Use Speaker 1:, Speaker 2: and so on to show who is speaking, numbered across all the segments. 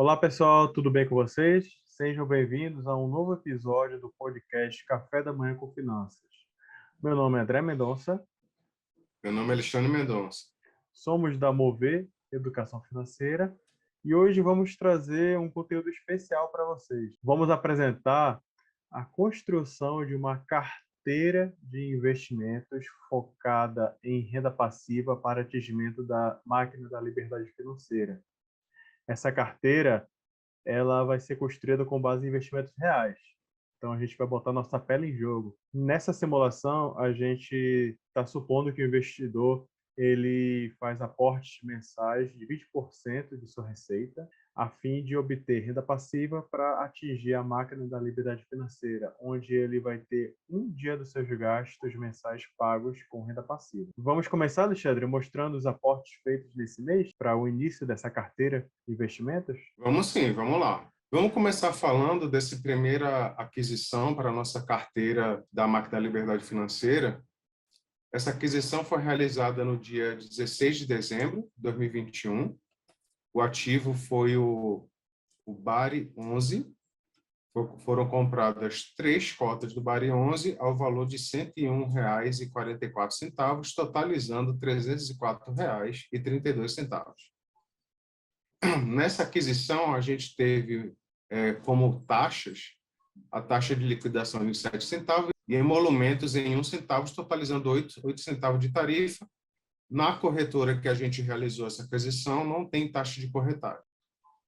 Speaker 1: Olá, pessoal, tudo bem com vocês? Sejam bem-vindos a um novo episódio do podcast Café da Manhã com Finanças. Meu nome é André Mendonça,
Speaker 2: Meu nome é Alexandre Mendonça.
Speaker 1: somos da Mover Educação Financeira e hoje vamos trazer um conteúdo especial para vocês. Vamos apresentar a construção de uma carteira de investimentos focada em renda passiva para atingimento da máquina da liberdade financeira. Essa carteira ela vai ser construída com base em investimentos reais. Então, a gente vai botar nossa pele em jogo. Nessa simulação, a gente está supondo que o investidor ele faz aportes mensais de 20% de sua receita, a fim de obter renda passiva para atingir a máquina da liberdade financeira, onde ele vai ter um dia dos seus gastos mensais pagos com renda passiva. Vamos começar, Alexandre, mostrando os aportes feitos nesse mês para o início dessa carteira de investimentos?
Speaker 2: Vamos sim, vamos lá. Vamos começar falando dessa primeira aquisição para a nossa carteira da Máquina da Liberdade Financeira. Essa aquisição foi realizada no dia 16 de dezembro de 2021. O ativo foi o Bari 11. Foram compradas 3 cotas do Bari 11 ao valor de R$ 101,44, totalizando R$ 304,32. Nessa aquisição, a gente teve como taxas a taxa de liquidação de 7 centavos e emolumentos em 1 centavo, totalizando 8 centavos de tarifa. Na corretora que a gente realizou essa aquisição, não tem taxa de corretagem.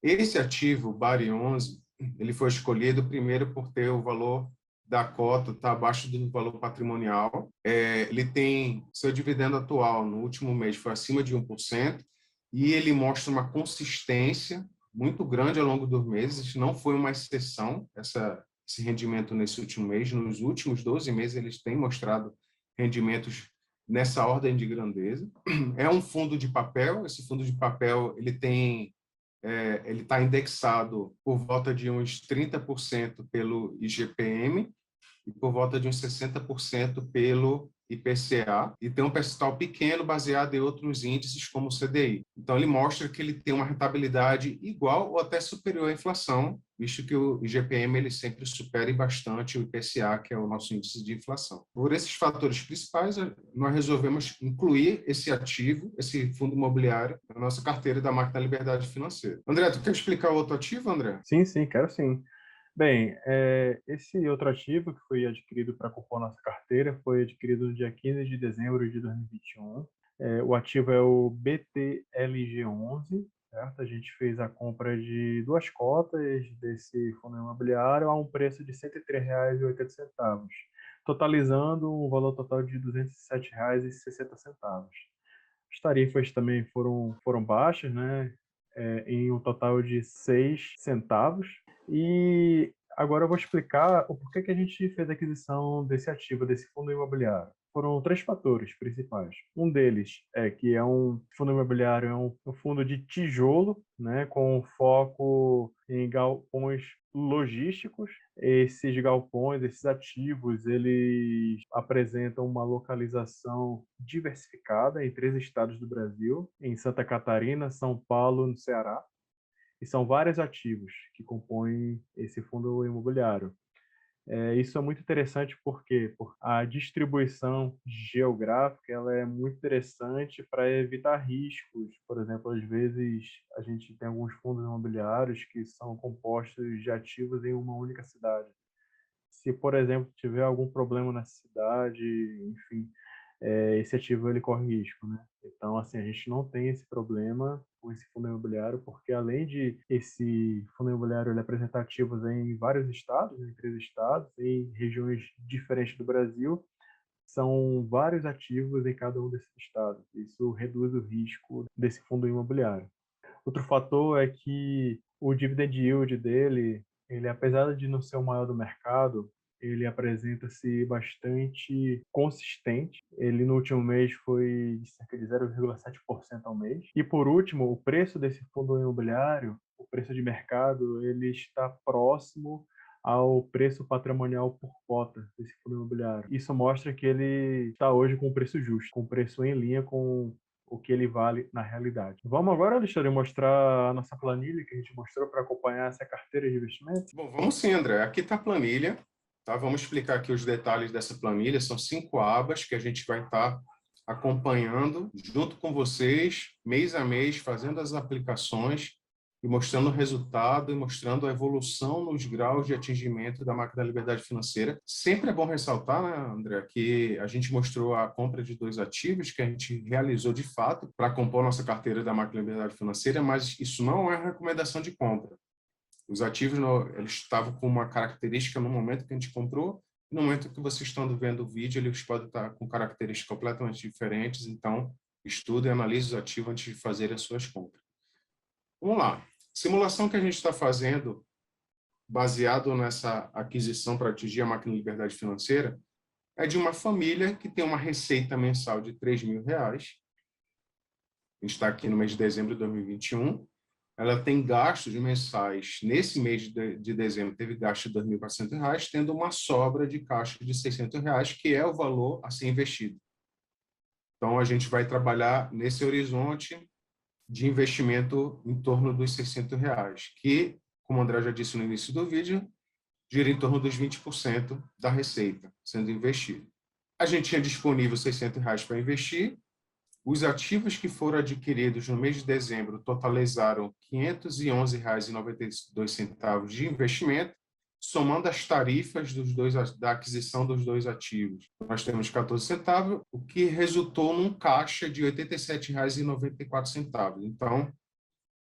Speaker 2: Esse ativo, Bari 11, ele foi escolhido primeiro por ter o valor da cota está abaixo do valor patrimonial. Ele tem seu dividendo atual no último mês foi acima de 1%, e ele mostra uma consistência muito grande ao longo dos meses. Não foi uma exceção esse rendimento nesse último mês. Nos últimos 12 meses eles têm mostrado rendimentos nessa ordem de grandeza. É um fundo de papel. Esse fundo de papel ele está indexado por volta de uns 30% pelo IGPM e por volta de uns 60% pelo IPCA, e tem um percentual pequeno baseado em outros índices como o CDI. Então, ele mostra que ele tem uma rentabilidade igual ou até superior à inflação, visto que o IGPM ele sempre supera bastante o IPCA, que é o nosso índice de inflação. Por esses fatores principais, nós resolvemos incluir esse ativo, esse fundo imobiliário, na nossa carteira da Máquina da Liberdade Financeira. André, tu quer explicar o outro ativo, André?
Speaker 1: Sim, quero sim. Bem, esse outro ativo que foi adquirido para compor nossa carteira foi adquirido no dia 15 de dezembro de 2021. O ativo é o BTLG11, certo? A gente fez a compra de 2 cotas desse fundo imobiliário a um preço de R$ 103,80, totalizando um valor total de R$ 207,60. As tarifas também foram baixas, né? Em um total de 6 centavos. E agora eu vou explicar o porquê que a gente fez a aquisição desse ativo, desse fundo imobiliário. Foram 3 fatores principais. Um deles é que é um fundo imobiliário, é um fundo de tijolo, né, com foco em galpões logísticos. Esses galpões, esses ativos, eles apresentam uma localização diversificada em 3 estados do Brasil, em Santa Catarina, São Paulo, no Ceará. E são vários ativos que compõem esse fundo imobiliário. Isso é muito interessante porque a distribuição geográfica ela é muito interessante para evitar riscos. Por exemplo, às vezes a gente tem alguns fundos imobiliários que são compostos de ativos em uma única cidade. Se, por exemplo, tiver algum problema na cidade, enfim, esse ativo ele corre risco, né? Então, assim, a gente não tem esse problema com esse fundo imobiliário, porque além de esse fundo imobiliário ele apresentar ativos em vários estados, em 3 estados, em regiões diferentes do Brasil, são vários ativos em cada um desses estados. Isso reduz o risco desse fundo imobiliário. Outro fator é que o dividend yield dele, ele apesar de não ser o maior do mercado, ele apresenta-se bastante consistente. Ele no último mês foi de cerca de 0,7% ao mês. E por último, o preço desse fundo imobiliário, o preço de mercado, ele está próximo ao preço patrimonial por cota desse fundo imobiliário. Isso mostra que ele está hoje com um preço justo, com um preço em linha com o que ele vale na realidade. Vamos agora, Alexandre, mostrar a nossa planilha que a gente mostrou para acompanhar essa carteira de investimento?
Speaker 2: Bom, vamos sim, André. Aqui está a planilha. Tá? Vamos explicar aqui os detalhes dessa planilha. São 5 abas que a gente vai estar acompanhando junto com vocês, mês a mês, fazendo as aplicações e mostrando o resultado e mostrando a evolução nos graus de atingimento da máquina da liberdade financeira. Sempre é bom ressaltar, né, André, que a gente mostrou a compra de 2 ativos que a gente realizou de fato para compor nossa carteira da máquina da liberdade financeira, mas isso não é recomendação de compra. Os ativos, eles estavam com uma característica no momento que a gente comprou, e no momento que vocês estão vendo o vídeo, eles podem estar com características completamente diferentes, então estude e analise os ativos antes de fazer as suas compras. Vamos lá. Simulação que a gente está fazendo, baseado nessa aquisição para atingir a máquina de liberdade financeira, é de uma família que tem uma receita mensal de R$3.000. A gente está aqui no mês de dezembro de 2021. Ela tem gastos mensais, nesse mês de dezembro, teve gasto de R$2.400, tendo uma sobra de caixa de R$600, que é o valor a ser investido. Então, a gente vai trabalhar nesse horizonte de investimento em torno dos R$600, que, como o André já disse no início do vídeo, gira em torno dos 20% da receita sendo investido. A gente tinha disponível R$600 para investir. Os ativos que foram adquiridos no mês de dezembro totalizaram R$511,92 de investimento, somando as tarifas da aquisição dos 2 ativos. Nós temos 14 centavos, o que resultou num caixa de R$87,94. Então,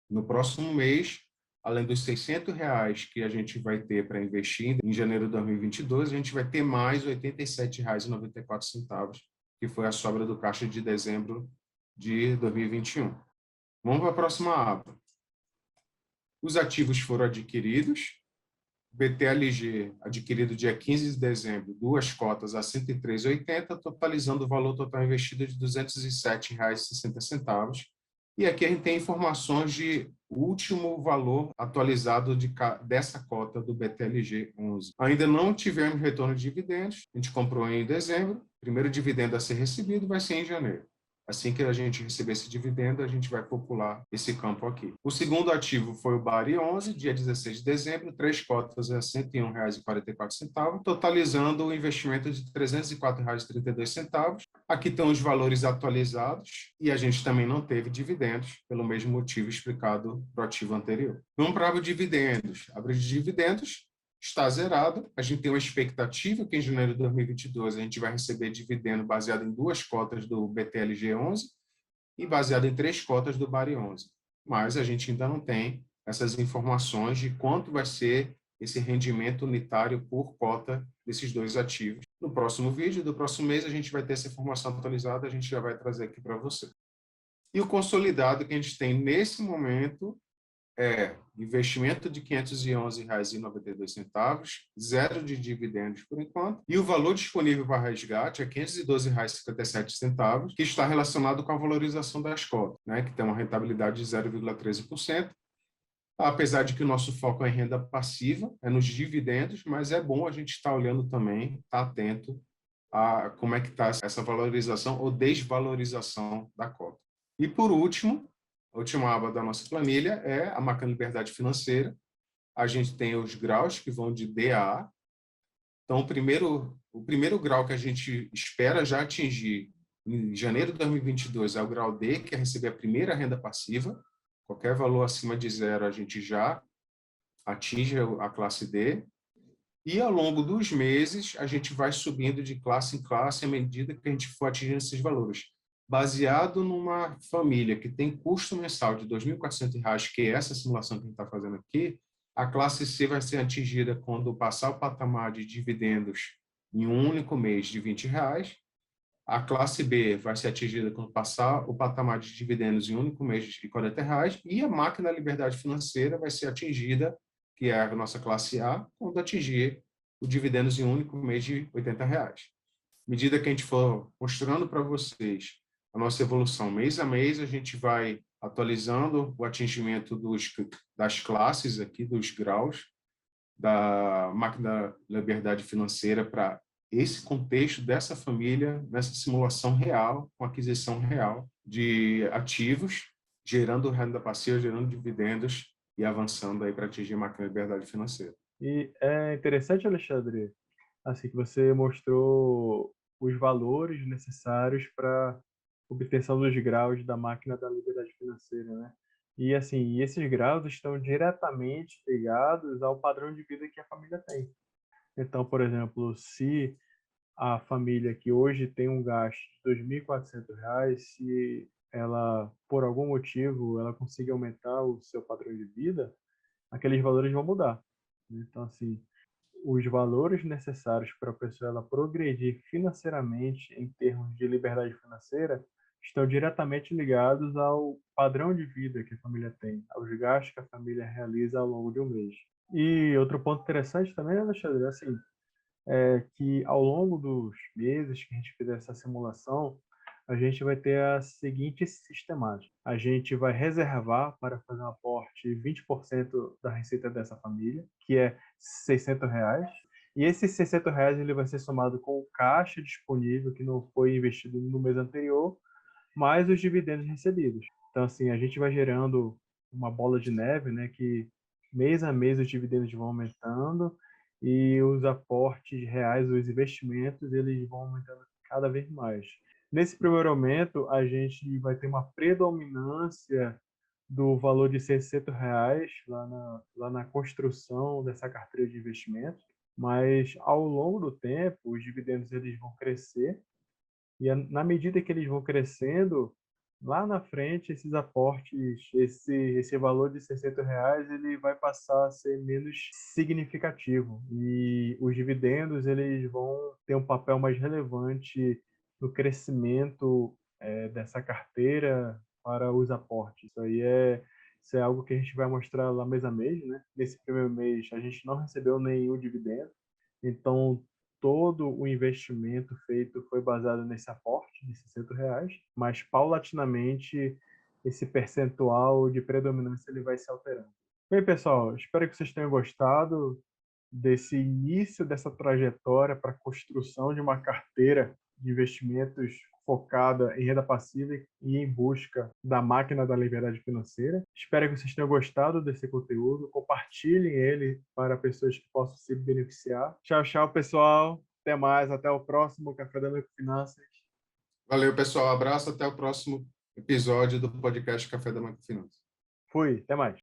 Speaker 2: no próximo mês, além dos R$600 que a gente vai ter para investir em janeiro de 2022, a gente vai ter mais R$87,94, que foi a sobra do caixa de dezembro de 2021. Vamos para a próxima aba. Os ativos foram adquiridos. BTLG, adquirido dia 15 de dezembro, 2 cotas a R$103,80, totalizando o valor total investido de R$207,60. E aqui a gente tem informações de último valor atualizado dessa cota do BTLG 11. Ainda não tivemos retorno de dividendos, a gente comprou em dezembro, o primeiro dividendo a ser recebido vai ser em janeiro. Assim que a gente receber esse dividendo, a gente vai popular esse campo aqui. O segundo ativo foi o BARI 11, dia 16 de dezembro, 3 cotas a R$101,44, totalizando o investimento de R$304,32. Aqui estão os valores atualizados e a gente também não teve dividendos, pelo mesmo motivo explicado para o ativo anterior. Vamos para o dividendos. A de dividendos está zerado. A gente tem uma expectativa que em janeiro de 2022 a gente vai receber dividendo baseado em 2 cotas do BTLG 11 e baseado em 3 cotas do BARI 11. Mas a gente ainda não tem essas informações de quanto vai ser esse rendimento unitário por cota desses 2 ativos. No próximo vídeo do próximo mês a gente vai ter essa informação atualizada, a gente já vai trazer aqui para você. E o consolidado que a gente tem nesse momento é investimento de R$511,92, zero de dividendos por enquanto, e o valor disponível para resgate é R$512,57, que está relacionado com a valorização das cotas, né, que tem uma rentabilidade de 0,13%, apesar de que o nosso foco é em renda passiva, é nos dividendos, mas é bom a gente estar olhando também, estar atento a como é que está essa valorização ou desvalorização da cota. E por último, a última aba da nossa planilha é a máquina de liberdade financeira. A gente tem os graus que vão de D a A. Então, o primeiro grau que a gente espera já atingir em janeiro de 2022 é o grau D, que é receber a primeira renda passiva. Qualquer valor acima de 0 a gente já atinge a classe D. E ao longo dos meses, a gente vai subindo de classe em classe à medida que a gente for atingindo esses valores. Baseado numa família que tem custo mensal de R$2.400, que é essa simulação que a gente está fazendo aqui, a classe C vai ser atingida quando passar o patamar de dividendos em um único mês de R$20. A classe B vai ser atingida quando passar o patamar de dividendos em um único mês de R$40. E a máquina da liberdade financeira vai ser atingida, que é a nossa classe A, quando atingir o dividendos em um único mês de R$80. À medida que a gente for mostrando para vocês a nossa evolução mês a mês, a gente vai atualizando o atingimento das classes aqui, dos graus da máquina da liberdade financeira para esse contexto dessa família nessa simulação real, com aquisição real de ativos, gerando renda passiva, gerando dividendos e avançando aí para atingir a máxima liberdade financeira.
Speaker 1: E é interessante, Alexandre, assim que você mostrou os valores necessários para obtenção dos graus da máquina da liberdade financeira, né? E assim, esses graus estão diretamente ligados ao padrão de vida que a família tem. Então, por exemplo, se a família que hoje tem um gasto de R$ 2.400, se ela, por algum motivo, ela conseguir aumentar o seu padrão de vida, aqueles valores vão mudar. Então, assim, os valores necessários para a pessoa ela progredir financeiramente em termos de liberdade financeira estão diretamente ligados ao padrão de vida que a família tem, aos gastos que a família realiza ao longo de um mês. E outro ponto interessante também, né, Alexandre, assim, é que ao longo dos meses que a gente fizer essa simulação, a gente vai ter a seguinte sistemática. A gente vai reservar para fazer um aporte 20% da receita dessa família, que é R$ 600. E esses R$ 600 ele vai ser somado com o caixa disponível que não foi investido no mês anterior, mais os dividendos recebidos. Então, assim, a gente vai gerando uma bola de neve, né, que mês a mês os dividendos vão aumentando e os aportes reais, os investimentos, eles vão aumentando cada vez mais. Nesse primeiro momento, a gente vai ter uma predominância do valor de R$ 600 lá na construção dessa carteira de investimento, mas ao longo do tempo, os dividendos eles vão crescer e na medida que eles vão crescendo, lá na frente, esses aportes, esse valor de R$ 600, ele vai passar a ser menos significativo. E os dividendos, eles vão ter um papel mais relevante no crescimento dessa carteira para os aportes. Isso é algo que a gente vai mostrar lá mês a mês, né? Nesse primeiro mês, a gente não recebeu nenhum dividendo. Então, todo o investimento feito foi baseado nesse aporte de R$ 600, mas paulatinamente esse percentual de predominância ele vai se alterando. Bem, pessoal, espero que vocês tenham gostado desse início dessa trajetória para a construção de uma carteira de investimentos focada em renda passiva e em busca da máquina da liberdade financeira. Espero que vocês tenham gostado desse conteúdo. Compartilhem ele para pessoas que possam se beneficiar. Tchau, tchau, pessoal. Até mais. Até o próximo Café da Microfinanças.
Speaker 2: Valeu, pessoal. Abraço. Até o próximo episódio do podcast Café da Microfinança.
Speaker 1: Fui. Até mais.